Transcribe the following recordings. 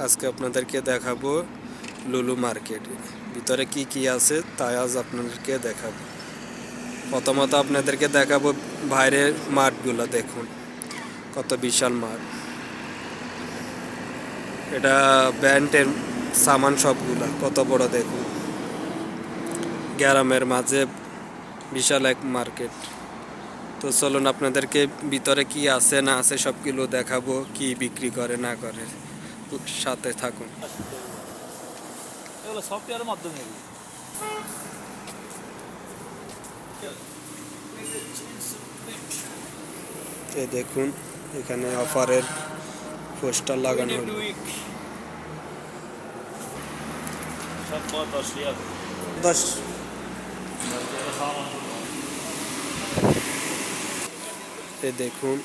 আজকে আপনাদেরকে দেখাবো লুলু মার্কেট ভিতরে কি কি আছে তাই আজ আপনাদেরকে দেখাবো। প্রথমত আপনাদেরকে দেখাবো বাইরের মাঠগুলো, দেখুন কত বিশাল মাঠ। এটা ব্যান্ডের সামান সবগুলা কত বড়, দেখুন গ্রামের মাঝে বিশাল এক মার্কেট। তো চলুন আপনাদেরকে ভিতরে কি আছে না আছে সবগুলো দেখাবো, কি বিক্রি করে না করে, সাথে থাকুন। এগুলো সফটওয়্যারের মাধ্যমে এই দেখুন এখানে অফারের পোস্টার লাগানো হলো। সব 10 এই দেখুন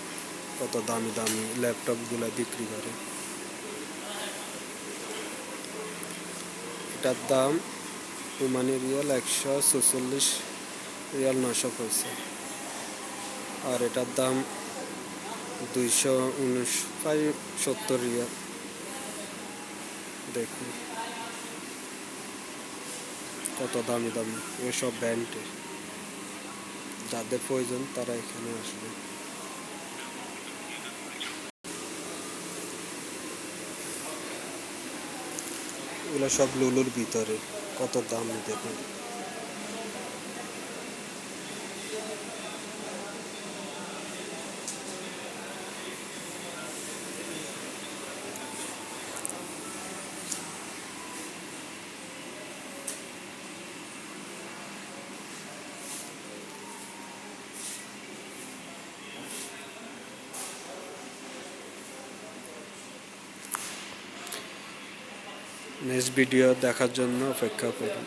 কত দামি দামি ল্যাপটপগুলো বিক্রি করে। এটার দাম ওমানি রিয়াল 146 রিয়াল 900 পয়সা, আর এটার দাম 270 রিয়াল। দেখুন কত দামি দামি এসব ব্র্যান্ডের। যাদের প্রয়োজন তারা এখানে আসবে। এগুলো সব লুলুর ভিতরে, কত দাম দেখুন। নেক্সট ভিডিও দেখার জন্য অপেক্ষা করুন।